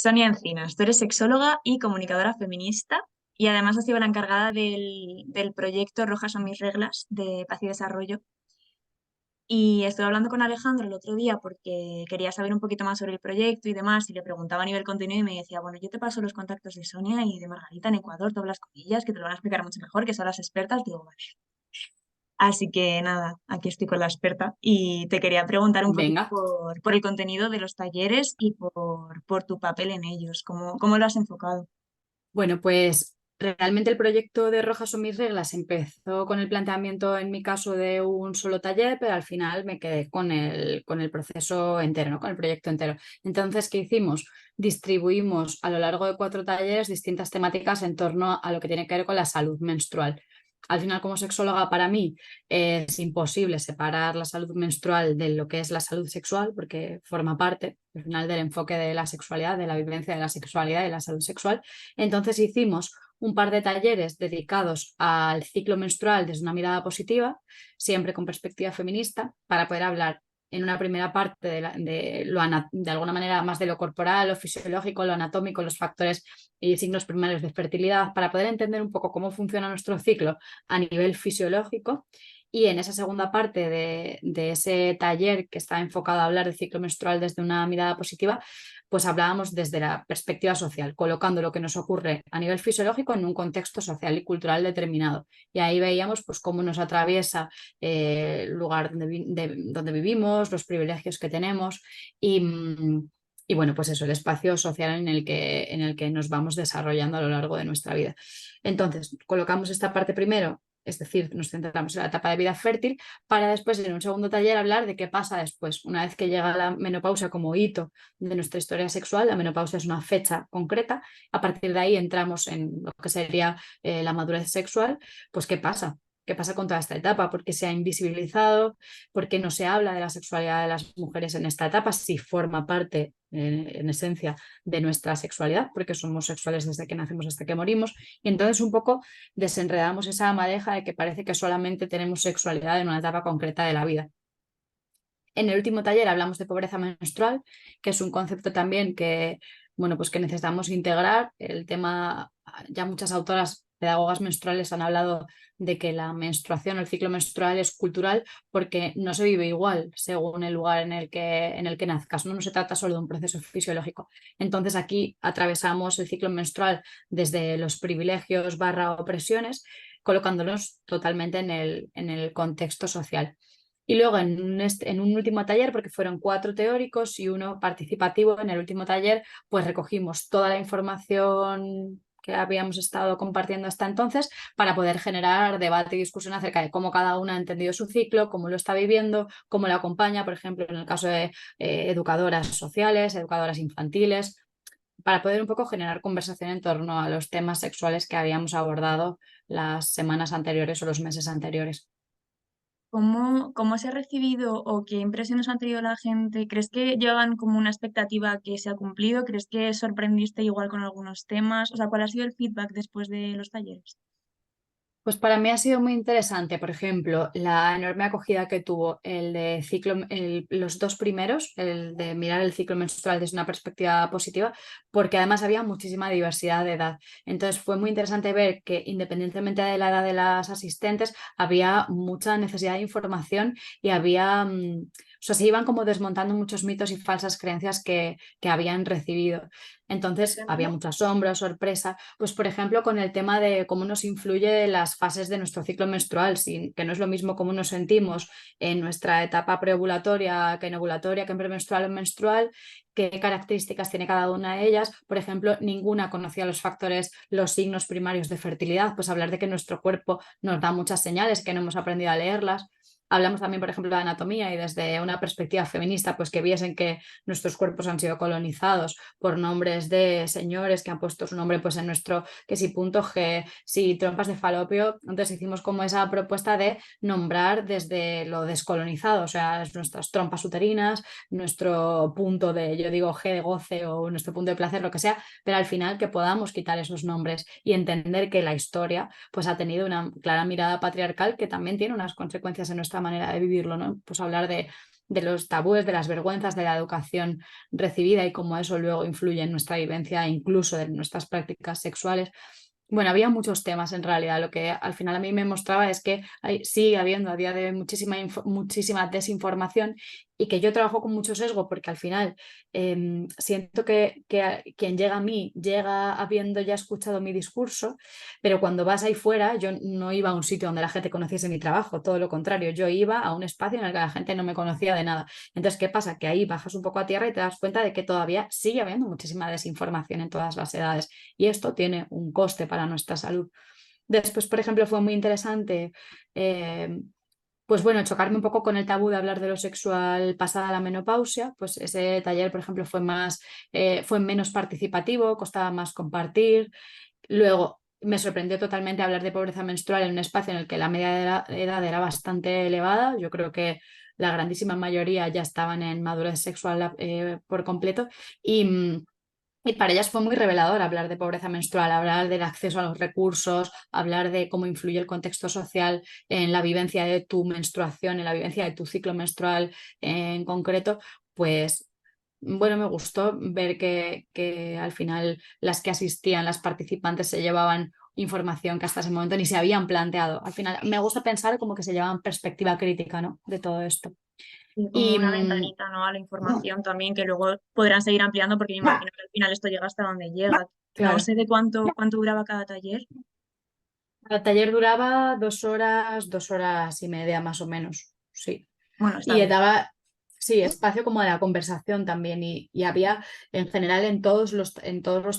Sonia Encinas, tú eres sexóloga y comunicadora feminista y además has sido la encargada del proyecto Rojas son mis reglas de paz y desarrollo. Y estuve hablando con Alejandro el otro día porque quería saber un poquito más sobre el proyecto y demás y le preguntaba a nivel contenido y me decía, bueno, yo te paso los contactos de Sonia y de Margarita en Ecuador, tú hablas con ellas, que te lo van a explicar mucho mejor, que son las expertas. Digo, vale. Así que nada, aquí estoy con la experta y te quería preguntar un poquito Venga, por el contenido de los talleres y por tu papel en ellos, cómo lo has enfocado. bueno, pues realmente el proyecto de Rojas son mis reglas empezó con el planteamiento, en mi caso, de un solo taller, pero al final me quedé con el proceso entero, ¿no? Con el proyecto entero. Entonces, ¿qué hicimos? Distribuimos a lo largo de 4 talleres distintas temáticas en torno a lo que tiene que ver con la salud menstrual. Al final, como sexóloga, para mí es imposible separar la salud menstrual de lo que es la salud sexual, porque forma parte, al final, del enfoque de la sexualidad, de la vivencia de la sexualidad y la salud sexual. Entonces hicimos un par de talleres dedicados al ciclo menstrual desde una mirada positiva, siempre con perspectiva feminista, para poder hablar en una primera parte de alguna manera más de lo corporal, lo fisiológico, lo anatómico, los factores y signos primarios de fertilidad, para poder entender un poco cómo funciona nuestro ciclo a nivel fisiológico. Y en esa segunda parte de ese taller que está enfocado a hablar del ciclo menstrual desde una mirada positiva, pues hablábamos desde la perspectiva social, colocando lo que nos ocurre a nivel fisiológico en un contexto social y cultural determinado. Y ahí veíamos pues cómo nos atraviesa el lugar donde vivimos, los privilegios que tenemos y bueno, pues eso, el espacio social en el que nos vamos desarrollando a lo largo de nuestra vida. Entonces, colocamos esta parte primero, es decir, nos centramos en la etapa de vida fértil, para después en un segundo taller hablar de qué pasa después, una vez que llega la menopausia como hito de nuestra historia sexual. La menopausia es una fecha concreta. A partir de ahí entramos en lo que sería la madurez sexual. Pues ¿qué pasa? ¿Qué pasa con toda esta etapa? ¿Por qué se ha invisibilizado? ¿Por qué no se habla de la sexualidad de las mujeres en esta etapa? Si forma parte, en esencia, de nuestra sexualidad, porque somos sexuales desde que nacemos hasta que morimos. Y entonces un poco desenredamos esa madeja de que parece que solamente tenemos sexualidad en una etapa concreta de la vida. En el último taller hablamos de pobreza menstrual, que es un concepto también que, bueno, pues que necesitamos integrar. El tema, ya muchas autoras pedagogas menstruales han hablado de que la menstruación, el ciclo menstrual es cultural porque no se vive igual según el lugar en el que nazcas, ¿no? No se trata solo de un proceso fisiológico. Entonces aquí atravesamos el ciclo menstrual desde los privilegios barra opresiones, colocándonos totalmente en el contexto social. Y luego en un último taller, porque fueron 4 teóricos y uno participativo, en el último taller, pues recogimos toda la información que habíamos estado compartiendo hasta entonces para poder generar debate y discusión acerca de cómo cada una ha entendido su ciclo, cómo lo está viviendo, cómo lo acompaña, por ejemplo, en el caso de educadoras sociales, educadoras infantiles, para poder un poco generar conversación en torno a los temas sexuales que habíamos abordado las semanas anteriores o los meses anteriores. ¿Cómo se ha recibido o qué impresiones han tenido la gente? ¿Crees que llevan como una expectativa que se ha cumplido? ¿Crees que sorprendiste igual con algunos temas? O sea, ¿cuál ha sido el feedback después de los talleres? Pues para mí ha sido muy interesante, por ejemplo, la enorme acogida que tuvo el de ciclo, los dos primeros, el de mirar el ciclo menstrual desde una perspectiva positiva, porque además había muchísima diversidad de edad. Entonces fue muy interesante ver que independientemente de la edad de las asistentes, había mucha necesidad de información y o sea, se iban como desmontando muchos mitos y falsas creencias que habían recibido. Entonces había mucho asombro, sorpresa, pues por ejemplo con el tema de cómo nos influye las fases de nuestro ciclo menstrual, que no es lo mismo cómo nos sentimos en nuestra etapa preovulatoria que en ovulatoria, que en premenstrual o en menstrual, qué características tiene cada una de ellas. Por ejemplo, ninguna conocía los factores, los signos primarios de fertilidad, pues hablar de que nuestro cuerpo nos da muchas señales que no hemos aprendido a leerlas. Hablamos también, por ejemplo, de anatomía y desde una perspectiva feminista, pues que viesen que nuestros cuerpos han sido colonizados por nombres de señores que han puesto su nombre pues en nuestro, que si punto G, si trompas de falopio. Entonces hicimos como esa propuesta de nombrar desde lo descolonizado, o sea, nuestras trompas uterinas, nuestro punto de, yo digo G de goce o nuestro punto de placer, lo que sea, pero al final que podamos quitar esos nombres y entender que la historia pues ha tenido una clara mirada patriarcal que también tiene unas consecuencias en nuestra manera de vivirlo, ¿no? Pues hablar de los tabúes, de las vergüenzas de la educación recibida y cómo eso luego influye en nuestra vivencia, incluso de nuestras prácticas sexuales. Bueno, había muchos temas en realidad. Lo que al final a mí me mostraba es que sigue habiendo a día de hoy muchísima desinformación y que yo trabajo con mucho sesgo porque al final siento que quien llega a mí llega habiendo ya escuchado mi discurso, pero cuando vas ahí fuera, yo no iba a un sitio donde la gente conociese mi trabajo, todo lo contrario, yo iba a un espacio en el que la gente no me conocía de nada. Entonces, ¿qué pasa? Que ahí bajas un poco a tierra y te das cuenta de que todavía sigue habiendo muchísima desinformación en todas las edades y esto tiene un coste para nuestra salud. Después, por ejemplo, fue muy interesante, eh, pues bueno, chocarme un poco con el tabú de hablar de lo sexual pasada la menopausia. Pues ese taller, por ejemplo, fue menos participativo, costaba más compartir. Luego, me sorprendió totalmente hablar de pobreza menstrual en un espacio en el que la media de edad era bastante elevada. Yo creo que la grandísima mayoría ya estaban en madurez sexual por completo y para ellas fue muy revelador hablar de pobreza menstrual, hablar del acceso a los recursos, hablar de cómo influye el contexto social en la vivencia de tu menstruación, en la vivencia de tu ciclo menstrual en concreto. Pues bueno, me gustó ver que al final las que asistían, las participantes, se llevaban información que hasta ese momento ni se habían planteado. Al final me gusta pensar como que se llevaban perspectiva crítica, ¿no? De todo esto. Y como Y una ventanita, ¿no? A la información también, que luego podrán seguir ampliando, porque me imagino que al final esto llega hasta donde llega. No claro. sé de cuánto duraba cada taller. El taller duraba 2 horas, 2 horas y media más o menos, sí. Bueno, está Y bien. daba, sí, espacio como de la conversación también. Y había, en general, en todos los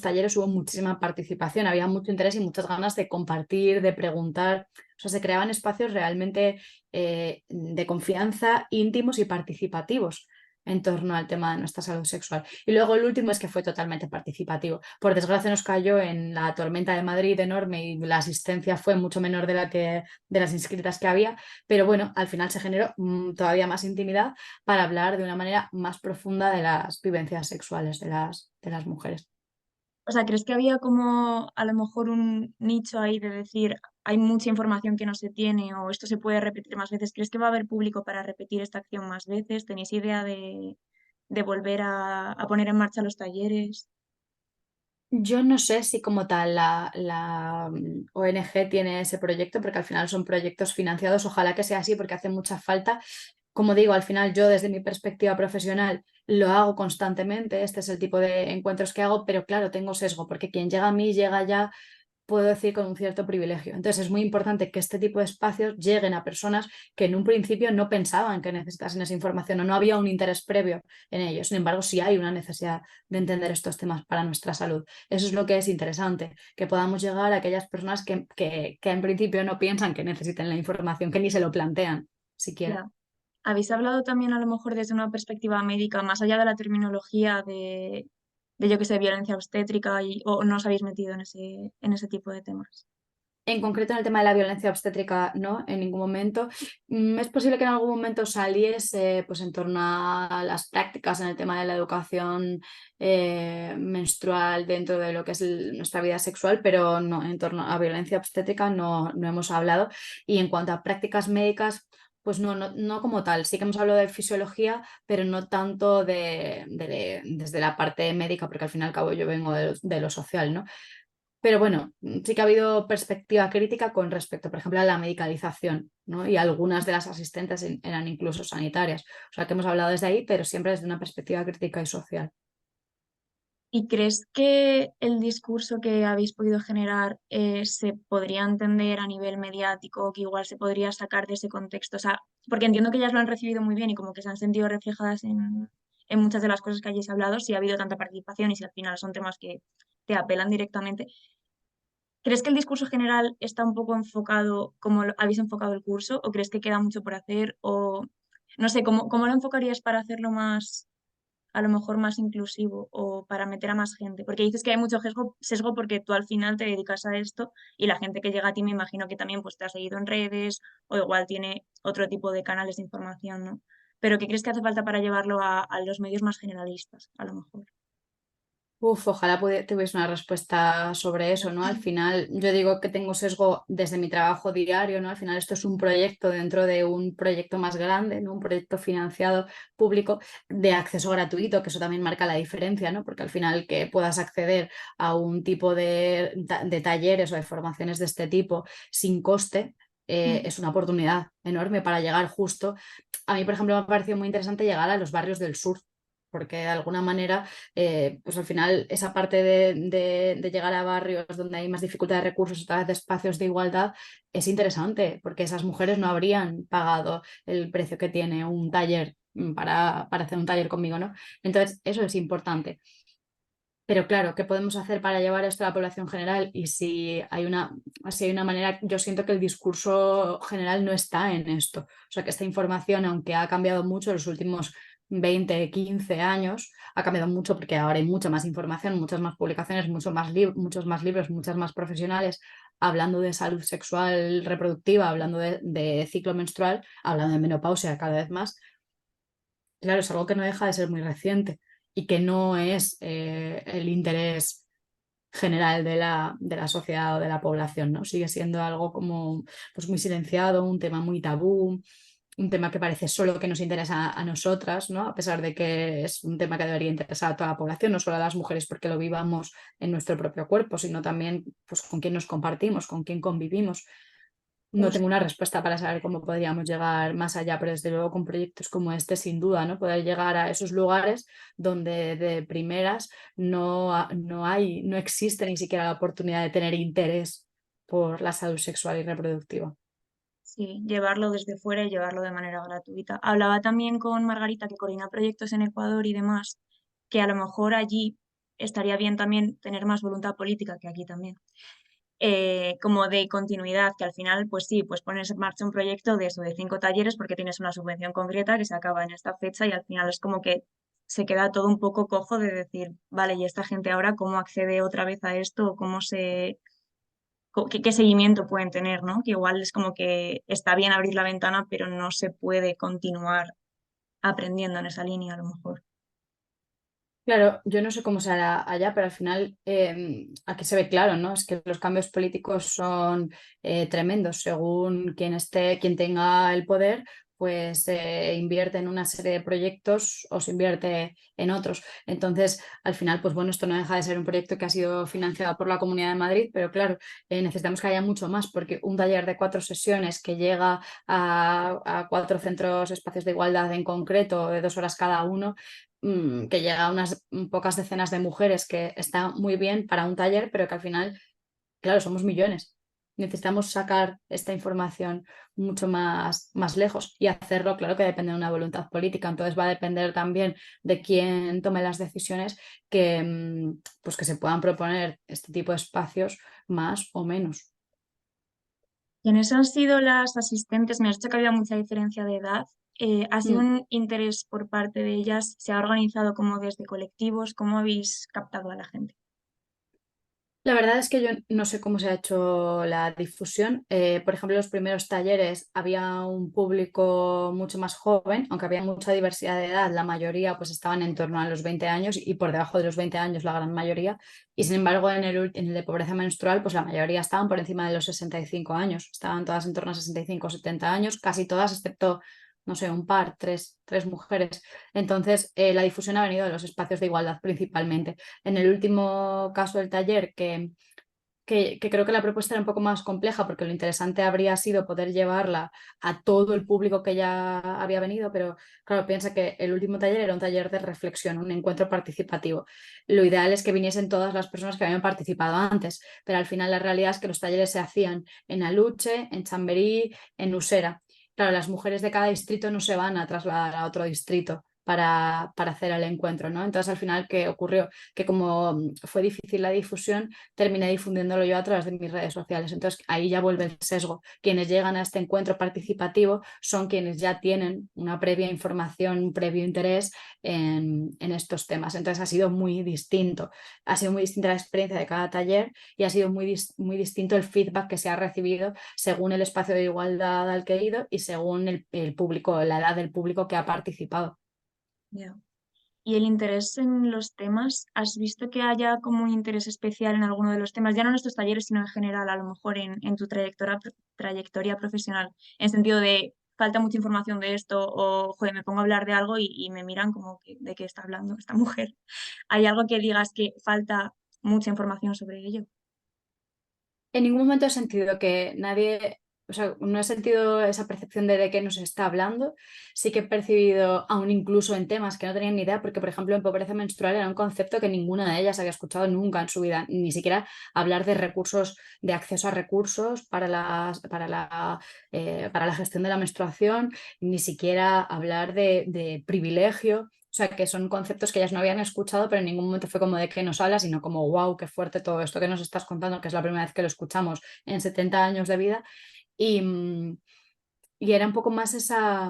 talleres hubo muchísima participación, había mucho interés y muchas ganas de compartir, de preguntar. O sea, se creaban espacios realmente de confianza, íntimos y participativos en torno al tema de nuestra salud sexual. Y luego el último es que fue totalmente participativo. Por desgracia nos cayó en la tormenta de Madrid enorme y la asistencia fue mucho menor de las inscritas que había, pero bueno, al final se generó todavía más intimidad para hablar de una manera más profunda de las vivencias sexuales de las mujeres. O sea, ¿crees que había como a lo mejor un nicho ahí de decir, hay mucha información que no se tiene o esto se puede repetir más veces? ¿Crees que va a haber público para repetir esta acción más veces? ¿Tenéis idea de volver a poner en marcha los talleres? Yo no sé si como tal la ONG tiene ese proyecto, porque al final son proyectos financiados. Ojalá que sea así, porque hace mucha falta. Como digo, al final yo desde mi perspectiva profesional lo hago constantemente. Este es el tipo de encuentros que hago, pero claro, tengo sesgo, porque quien llega a mí llega ya, puedo decir, con un cierto privilegio. Entonces es muy importante que este tipo de espacios lleguen a personas que en un principio no pensaban que necesitasen esa información o no había un interés previo en ello. Sin embargo, sí hay una necesidad de entender estos temas para nuestra salud. Eso es lo que es interesante, que podamos llegar a aquellas personas que en principio no piensan que necesiten la información, que ni se lo plantean siquiera. Ya. ¿Habéis hablado también a lo mejor desde una perspectiva médica, más allá de la terminología de yo que sé, violencia obstétrica o no os habéis metido en ese tipo de temas? En concreto, en el tema de la violencia obstétrica, no, en ningún momento. Es posible que en algún momento saliese pues, en torno a las prácticas en el tema de la educación menstrual dentro de lo que es nuestra vida sexual, pero no, en torno a violencia obstétrica no hemos hablado. Y en cuanto a prácticas médicas, pues no como tal. Sí que hemos hablado de fisiología, pero no tanto desde la parte médica, porque al fin y al cabo yo vengo de lo social, ¿no? Pero bueno, sí que ha habido perspectiva crítica con respecto, por ejemplo, a la medicalización, ¿no? Y algunas de las asistentes eran incluso sanitarias. O sea que hemos hablado desde ahí, pero siempre desde una perspectiva crítica y social. ¿Y crees que el discurso que habéis podido generar se podría entender a nivel mediático, que igual se podría sacar de ese contexto? O sea, porque entiendo que ellas lo han recibido muy bien y como que se han sentido reflejadas en muchas de las cosas que hayáis hablado, si ha habido tanta participación y si al final son temas que te apelan directamente. ¿Crees que el discurso general está un poco enfocado como habéis enfocado el curso o crees que queda mucho por hacer? O no sé, ¿cómo lo enfocarías para hacerlo más, a lo mejor más inclusivo o para meter a más gente? Porque dices que hay mucho sesgo porque tú al final te dedicas a esto y la gente que llega a ti me imagino que también pues te ha seguido en redes o igual tiene otro tipo de canales de información, ¿no? Pero ¿qué crees que hace falta para llevarlo a los medios más generalistas, a lo mejor? Uf, ojalá tuviese una respuesta sobre eso, ¿no? Al final, yo digo que tengo sesgo desde mi trabajo diario, ¿no? Al final esto es un proyecto dentro de un proyecto más grande, ¿no? Un proyecto financiado público de acceso gratuito, que eso también marca la diferencia, ¿no? Porque al final que puedas acceder a un tipo de talleres o de formaciones de este tipo sin coste, Mm. es una oportunidad enorme para llegar justo. A mí, por ejemplo, me ha parecido muy interesante llegar a los barrios del sur, porque de alguna manera pues al final esa parte de llegar a barrios donde hay más dificultad de recursos, otra vez de espacios de igualdad, es interesante porque esas mujeres no habrían pagado el precio que tiene un taller para hacer un taller conmigo, ¿no? Entonces, eso es importante. Pero claro, ¿qué podemos hacer para llevar esto a la población general? Y si hay una manera, yo siento que el discurso general no está en esto. O sea, que esta información, aunque ha cambiado mucho en los últimos 20 15 años, ha cambiado mucho porque ahora hay mucha más información, muchas más publicaciones, muchos más libros, muchas más profesionales hablando de salud sexual reproductiva, hablando de ciclo menstrual, hablando de menopausia cada vez más. Claro, es algo que no deja de ser muy reciente y que no es el interés general de la sociedad o de la población, ¿no? Sigue siendo algo como pues muy silenciado, un tema muy tabú, un tema que parece solo que nos interesa a nosotras, ¿no? A pesar de que es un tema que debería interesar a toda la población, no solo a las mujeres porque lo vivamos en nuestro propio cuerpo, sino también pues, con quién nos compartimos, con quién convivimos. No tengo una respuesta para saber cómo podríamos llegar más allá, pero desde luego con proyectos como este, sin duda, ¿no? Poder llegar a esos lugares donde de primeras no existe ni siquiera la oportunidad de tener interés por la salud sexual y reproductiva. Sí, llevarlo desde fuera y llevarlo de manera gratuita. Hablaba también con Margarita, que coordina proyectos en Ecuador y demás, que a lo mejor allí estaría bien también tener más voluntad política que aquí también, como de continuidad, que al final, pues sí, pues pones en marcha un proyecto de eso, de 5 talleres, porque tienes una subvención concreta que se acaba en esta fecha y al final es como que se queda todo un poco cojo de decir, vale, ¿y esta gente ahora cómo accede otra vez a esto? ¿O cómo qué seguimiento pueden tener, ¿no? Que igual es como que está bien abrir la ventana, pero no se puede continuar aprendiendo en esa línea a lo mejor. Claro, yo no sé cómo se hará allá, pero al final aquí se ve claro, ¿no? Es que los cambios políticos son tremendos. Según quien tenga el poder, pues invierte en una serie de proyectos o se invierte en otros. Entonces, al final, pues bueno, esto no deja de ser un proyecto que ha sido financiado por la Comunidad de Madrid, pero claro, necesitamos que haya mucho más, porque un taller de 4 sesiones que llega a 4 centros, espacios de igualdad en concreto, de 2 horas cada uno, que llega a unas pocas decenas de mujeres, que está muy bien para un taller, pero que al final, claro, somos millones. Necesitamos sacar esta información mucho más lejos y hacerlo, claro que depende de una voluntad política. Entonces va a depender también de quién tome las decisiones pues que se puedan proponer este tipo de espacios más o menos. ¿Quiénes han sido las asistentes? Me has dicho que había mucha diferencia de edad. ¿Ha sido Mm. un interés por parte de ellas? ¿Se ha organizado como desde colectivos? ¿Cómo habéis captado a la gente? La verdad es que yo no sé cómo se ha hecho la difusión. Por ejemplo, en los primeros talleres había un público mucho más joven, aunque había mucha diversidad de edad, la mayoría pues estaban en torno a los 20 años y por debajo de los 20 años la gran mayoría. Y sin embargo, en el de pobreza menstrual, pues la mayoría estaban por encima de los 65 años. Estaban todas en torno a 65 o 70 años, casi todas, excepto, no sé, un par, tres mujeres. Entonces, la difusión ha venido de los espacios de igualdad principalmente. En el último caso del taller, que creo que la propuesta era un poco más compleja, porque lo interesante habría sido poder llevarla a todo el público que ya había venido, pero claro, piensa que el último taller era un taller de reflexión, un encuentro participativo. Lo ideal es que viniesen todas las personas que habían participado antes, pero al final la realidad es que los talleres se hacían en Aluche, en Chamberí, en Usera. Claro, las mujeres de cada distrito no se van a trasladar a otro distrito para hacer el encuentro, ¿no? Entonces, al final, ¿qué ocurrió? Que como fue difícil la difusión, terminé difundiéndolo yo a través de mis redes sociales. Entonces, ahí ya vuelve el sesgo. Quienes llegan a este encuentro participativo son quienes ya tienen una previa información, un previo interés en estos temas. Entonces, ha sido muy distinto. Ha sido muy distinta la experiencia de cada taller y ha sido muy distinto el feedback que se ha recibido según el espacio de igualdad al que he ido y según el público, la edad del público que ha participado. Ya. Y el interés en los temas, ¿has visto que haya como un interés especial en alguno de los temas? Ya no en estos talleres, sino en general, a lo mejor en tu trayectoria profesional, en sentido de falta mucha información de esto o, joder, me pongo a hablar de algo y me miran como que, de qué está hablando esta mujer. ¿Hay algo que digas que falta mucha información sobre ello? En ningún momento he sentido que nadie, o sea, no he sentido esa percepción de qué nos está hablando. Sí que he percibido, aún incluso en temas que no tenían ni idea, porque por ejemplo en pobreza menstrual era un concepto que ninguna de ellas había escuchado nunca en su vida, ni siquiera hablar de recursos, de acceso a recursos para la gestión de la menstruación, ni siquiera hablar de privilegio. O sea, que son conceptos que ellas no habían escuchado, pero en ningún momento fue como de qué nos habla, sino como, wow, qué fuerte todo esto que nos estás contando, que es la primera vez que lo escuchamos en 70 años de vida. Y, y era un poco más esa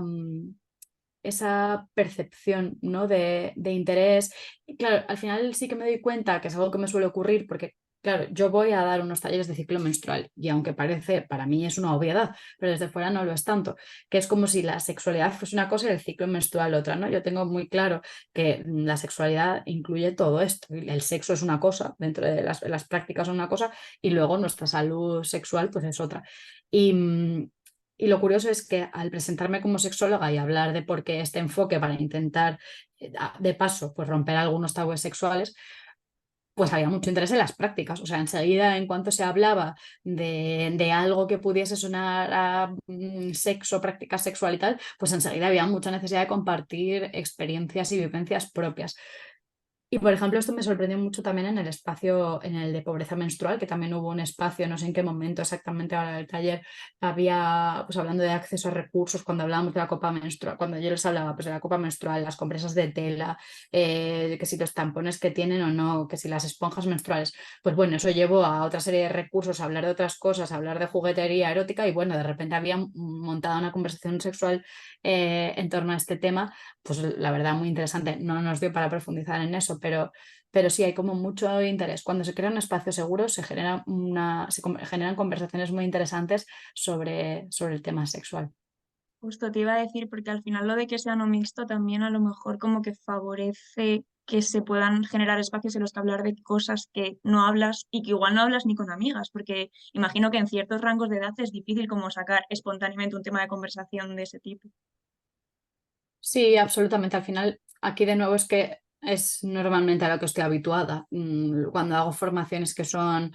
percepción, ¿no? de interés. Y claro, al final sí que me doy cuenta que es algo que me suele ocurrir porque, claro, yo voy a dar unos talleres de ciclo menstrual y aunque parece, para mí es una obviedad, pero desde fuera no lo es tanto, que es como si la sexualidad fuese una cosa y el ciclo menstrual otra, ¿no? Yo tengo muy claro que la sexualidad incluye todo esto, y el sexo es una cosa, dentro de las prácticas es una cosa y luego nuestra salud sexual pues es otra. Y, y lo curioso es que al presentarme como sexóloga y hablar de por qué este enfoque para intentar, de paso, pues romper algunos tabúes sexuales, pues había mucho interés en las prácticas. O sea, enseguida, en cuanto se hablaba de algo que pudiese sonar a sexo, práctica sexual y tal, pues enseguida había mucha necesidad de compartir experiencias y vivencias propias. Y por ejemplo, esto me sorprendió mucho también en el espacio, en el de pobreza menstrual, que también hubo un espacio, no sé en qué momento exactamente ahora del taller, había, pues hablando de acceso a recursos, cuando hablábamos de la copa menstrual, cuando yo les hablaba pues, de la copa menstrual, las compresas de tela, que si los tampones que tienen o no, que si las esponjas menstruales, pues bueno, eso llevó a otra serie de recursos, a hablar de otras cosas, a hablar de juguetería erótica y bueno, de repente había montado una conversación sexual en torno a este tema pues la verdad muy interesante. No nos dio para profundizar en eso, pero sí hay como mucho interés. Cuando se crea un espacio seguro generan conversaciones muy interesantes sobre el tema sexual. Justo te iba a decir, porque al final lo de que sea no mixto también a lo mejor como que favorece que se puedan generar espacios en los que hablar de cosas que no hablas y que igual no hablas ni con amigas, porque imagino que en ciertos rangos de edad es difícil como sacar espontáneamente un tema de conversación de ese tipo. Sí, absolutamente. Al final, aquí de nuevo es que es normalmente a lo que estoy habituada. Cuando hago formaciones que son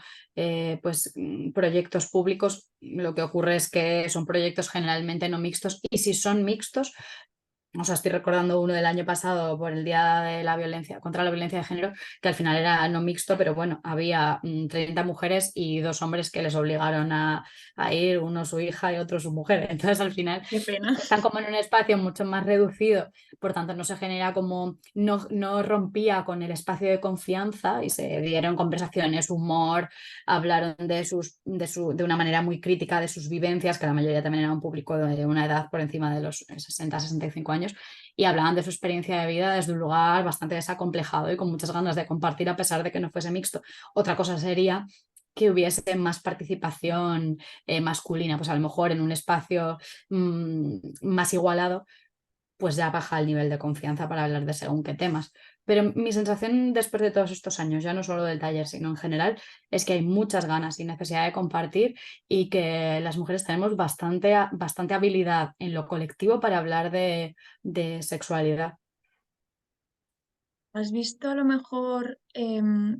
proyectos públicos, lo que ocurre es que son proyectos generalmente no mixtos y si son mixtos, o sea, estoy recordando uno del año pasado por el Día de la Violencia contra la Violencia de Género, que al final era no mixto, pero bueno, había 30 mujeres y 2 hombres que les obligaron a ir, uno su hija y otro su mujer. Entonces, al final, Qué pena. están como en un espacio mucho más reducido, por tanto, no se genera como, no rompía con el espacio de confianza y se dieron conversaciones, humor, hablaron de una manera muy crítica de sus vivencias, que la mayoría también era un público de una edad por encima de los 60-65 años, y hablaban de su experiencia de vida desde un lugar bastante desacomplejado y con muchas ganas de compartir a pesar de que no fuese mixto. Otra cosa sería que hubiese más participación masculina, pues a lo mejor en un espacio más igualado, pues ya baja el nivel de confianza para hablar de según qué temas. Pero mi sensación después de todos estos años, ya no solo del taller, sino en general, es que hay muchas ganas y necesidad de compartir y que las mujeres tenemos bastante habilidad en lo colectivo para hablar de sexualidad. ¿Has visto a lo mejor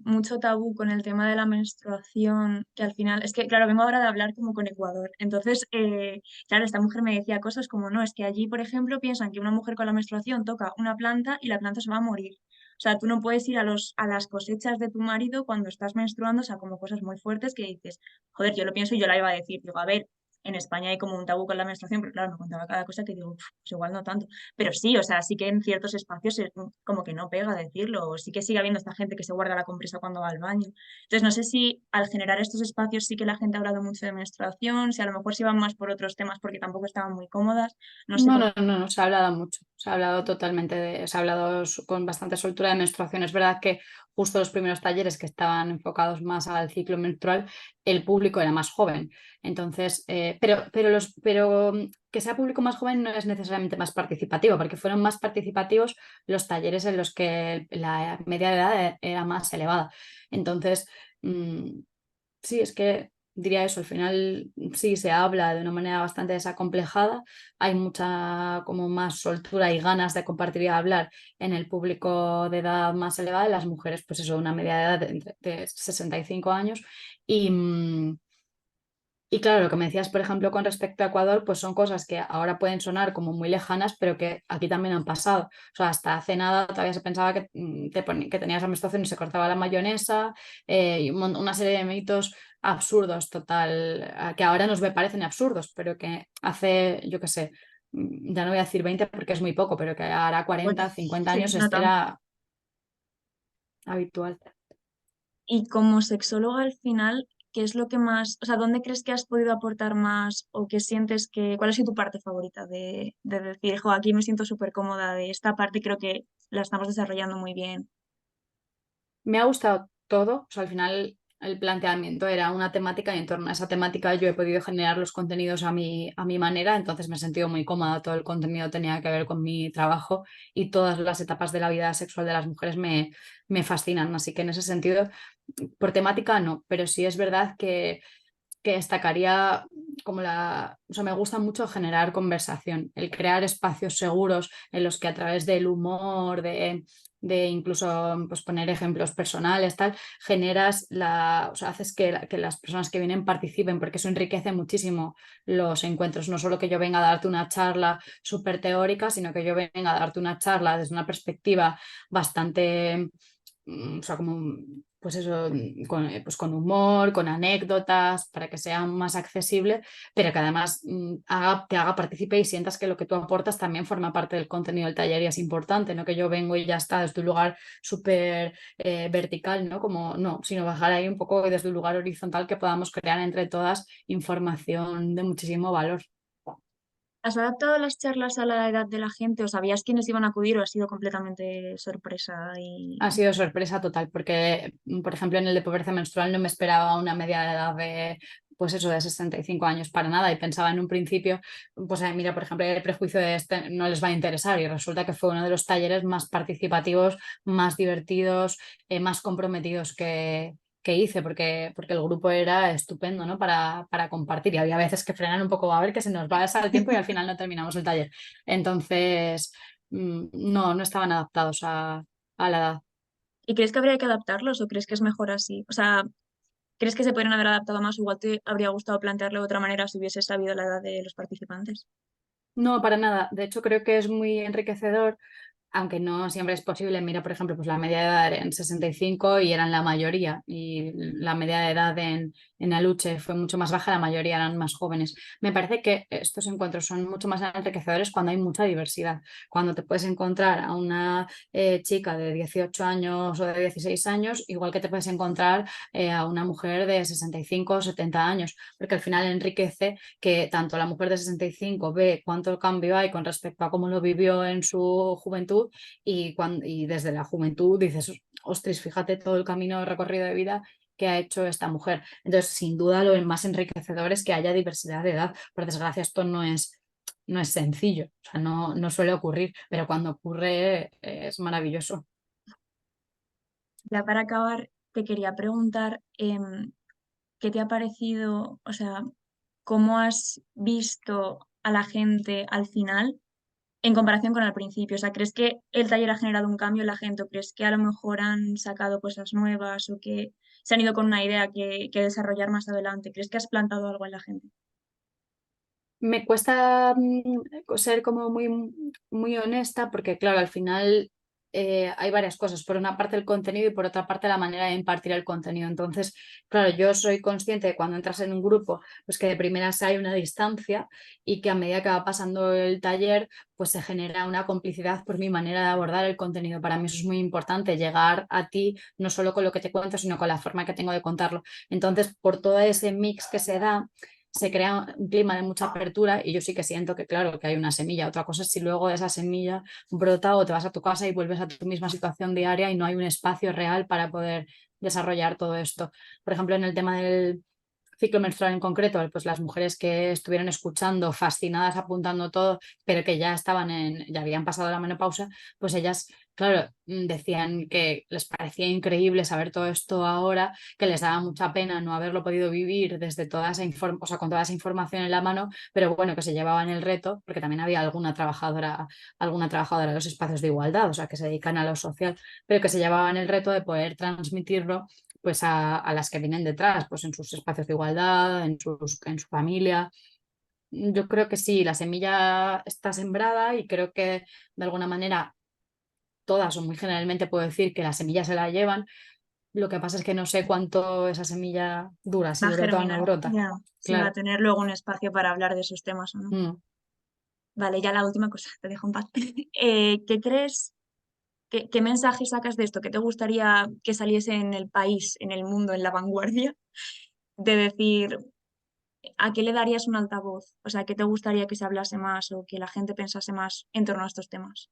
mucho tabú con el tema de la menstruación? Que al final, es que claro, vengo ahora de hablar como con Ecuador. Entonces, claro, esta mujer me decía cosas como, no, es que allí, por ejemplo, piensan que una mujer con la menstruación toca una planta y la planta se va a morir. O sea, tú no puedes ir a las cosechas de tu marido cuando estás menstruando, o sea, como cosas muy fuertes que dices, joder, yo lo pienso y yo la iba a decir, digo, a ver, en España hay como un tabú con la menstruación, pero claro, me contaba cada cosa que digo, "Uf, pues igual no tanto. Pero sí, o sea, sí que en ciertos espacios como que no pega decirlo, o sí que sigue habiendo esta gente que se guarda la compresa cuando va al baño. Entonces, no sé si al generar estos espacios sí que la gente ha hablado mucho de menstruación, si a lo mejor se iban más por otros temas porque tampoco estaban muy cómodas, no sé No, cómo. no, no, no, se ha hablado mucho, se ha hablado totalmente se ha hablado con bastante soltura de menstruación. Es verdad que justo los primeros talleres que estaban enfocados más al ciclo menstrual, el público era más joven. Entonces, pero que sea público más joven no es necesariamente más participativo, porque fueron más participativos los talleres en los que la media de edad era más elevada. Entonces, sí, es que diría eso, al final sí se habla de una manera bastante desacomplejada, hay mucha como más soltura y ganas de compartir y hablar en el público de edad más elevada, y las mujeres pues eso, una media de edad de 65 años y... y claro, lo que me decías, por ejemplo, con respecto a Ecuador, pues son cosas que ahora pueden sonar como muy lejanas, pero que aquí también han pasado. O sea, hasta hace nada todavía se pensaba que, que tenías la menstruación y se cortaba la mayonesa, y una serie de mitos absurdos, total, que ahora nos parecen absurdos, pero que hace, yo qué sé, ya no voy a decir 20 porque es muy poco, pero que ahora Bueno, 40, 50 sí, años no tanto. era habitual. Y como sexóloga al final, ¿qué es lo que más, o sea, dónde crees que has podido aportar más o qué sientes que, cuál ha sido tu parte favorita de decir, jo, aquí me siento súper cómoda de esta parte, creo que la estamos desarrollando muy bien? Me ha gustado todo, o sea, al final el planteamiento era una temática y en torno a esa temática yo he podido generar los contenidos a mi manera, entonces me he sentido muy cómoda, todo el contenido tenía que ver con mi trabajo y todas las etapas de la vida sexual de las mujeres me fascinan, así que en ese sentido, por temática no, pero sí es verdad que destacaría como o sea, me gusta mucho generar conversación, el crear espacios seguros en los que a través del humor, de incluso pues, poner ejemplos personales, tal, generas o sea, haces que las personas que vienen participen, porque eso enriquece muchísimo los encuentros, no solo que yo venga a darte una charla súper teórica, sino que yo venga a darte una charla desde una perspectiva bastante o sea, como, pues eso, pues con humor, con anécdotas, para que sea más accesible, pero que además te haga partícipe y sientas que lo que tú aportas también forma parte del contenido del taller y es importante, no que yo vengo y ya está desde un lugar súper vertical, ¿no? Como, no, sino bajar ahí un poco desde un lugar horizontal que podamos crear entre todas información de muchísimo valor. ¿Has adaptado las charlas a la edad de la gente o sabías quiénes iban a acudir o ha sido completamente sorpresa? Ha sido sorpresa total, porque, por ejemplo, en el de pobreza menstrual no me esperaba una media de edad de, pues eso, de 65 años para nada y pensaba en un principio, pues mira, por ejemplo, el prejuicio de este no les va a interesar y resulta que fue uno de los talleres más participativos, más divertidos, más comprometidos que hice, porque el grupo era estupendo, ¿no? Para compartir y había veces que frenan un poco a ver que se nos va a pasar el tiempo y al final no terminamos el taller. Entonces, no, no estaban adaptados a la edad. ¿Y crees que habría que adaptarlos o crees que es mejor así? O sea, ¿crees que se podrían haber adaptado más? Igual te habría gustado plantearlo de otra manera si hubieses sabido la edad de los participantes. No, para nada. De hecho, creo que es muy enriquecedor, aunque no siempre es posible. Mira, por ejemplo, pues la media de edad era en 65 y eran la mayoría, y la media de edad en Aluche fue mucho más baja, la mayoría eran más jóvenes. Me parece que estos encuentros son mucho más enriquecedores cuando hay mucha diversidad, cuando te puedes encontrar a una chica de 18 años o de 16 años, igual que te puedes encontrar a una mujer de 65 o 70 años, porque al final enriquece que tanto la mujer de 65 ve cuánto cambio hay con respecto a cómo lo vivió en su juventud y desde la juventud dices, ostras, fíjate todo el camino recorrido de vida que ha hecho esta mujer. Entonces, sin duda, lo más enriquecedor es que haya diversidad de edad. Por desgracia, esto no es sencillo, o sea, no suele ocurrir, pero cuando ocurre es maravilloso. Ya para acabar, te quería preguntar, ¿qué te ha parecido, o sea, cómo has visto a la gente al final en comparación con al principio? O sea, ¿crees que el taller ha generado un cambio en la gente o crees que a lo mejor han sacado cosas nuevas o que se han ido con una idea que desarrollar más adelante? ¿Crees que has plantado algo en la gente? Me cuesta ser como muy honesta porque, claro, al final hay varias cosas. Por una parte el contenido y por otra parte la manera de impartir el contenido. Entonces, claro, yo soy consciente de cuando entras en un grupo, pues que de primeras hay una distancia y que a medida que va pasando el taller, pues se genera una complicidad por mi manera de abordar el contenido. Para mí eso es muy importante, llegar a ti no solo con lo que te cuento, sino con la forma que tengo de contarlo. Entonces, por todo ese mix que se da se crea un clima de mucha apertura y yo sí que siento que, claro, que hay una semilla. Otra cosa es si luego esa semilla brota o te vas a tu casa y vuelves a tu misma situación diaria y no hay un espacio real para poder desarrollar todo esto. Por ejemplo, en el tema del ciclo menstrual en concreto, pues las mujeres que estuvieron escuchando, fascinadas, apuntando todo, pero que ya ya habían pasado la menopausia, pues ellas, claro, decían que les parecía increíble saber todo esto ahora, que les daba mucha pena no haberlo podido vivir desde toda esa o sea, con toda esa información en la mano, pero bueno, que se llevaban el reto, porque también había alguna trabajadora de los espacios de igualdad, o sea, que se dedican a lo social, pero que se llevaban el reto de poder transmitirlo pues a las que vienen detrás, pues en sus espacios de igualdad, en su familia. Yo creo que sí, la semilla está sembrada y creo que de alguna manera todas o muy generalmente puedo decir que la semilla se la llevan. Lo que pasa es que no sé cuánto esa semilla dura, si Va a brota o no germinar, brota. ya. Si va a Claro. tener luego un espacio para hablar de esos temas o no. Mm. Vale, ya la última cosa, te dejo en paz. ¿Qué crees, qué mensaje sacas de esto? ¿Qué te gustaría que saliese en el país, en el mundo, en la vanguardia? De decir, ¿a qué le darías un altavoz? O sea, ¿qué te gustaría que se hablase más o que la gente pensase más en torno a estos temas?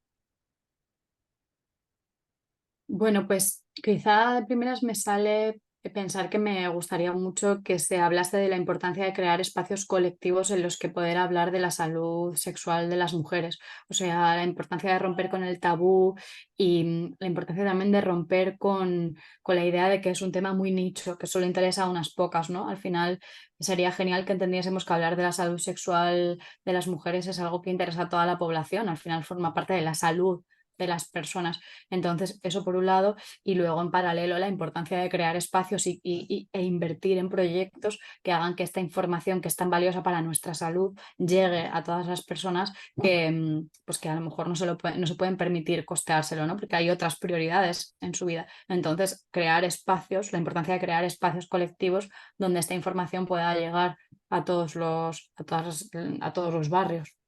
Bueno, pues quizá de primeras me sale pensar que me gustaría mucho que se hablase de la importancia de crear espacios colectivos en los que poder hablar de la salud sexual de las mujeres. O sea, la importancia de romper con el tabú y la importancia también de romper con la idea de que es un tema muy nicho, que solo interesa a unas pocas, ¿no? Al final sería genial que entendiésemos que hablar de la salud sexual de las mujeres es algo que interesa a toda la población. Al final forma parte de la salud de las personas. Entonces, eso por un lado, y luego en paralelo la importancia de crear espacios e invertir en proyectos que hagan que esta información que es tan valiosa para nuestra salud llegue a todas las personas que, pues que a lo mejor no se pueden permitir costeárselo, ¿no? Porque hay otras prioridades en su vida. Entonces, crear espacios, la importancia de crear espacios colectivos donde esta información pueda llegar a todos a todos los barrios.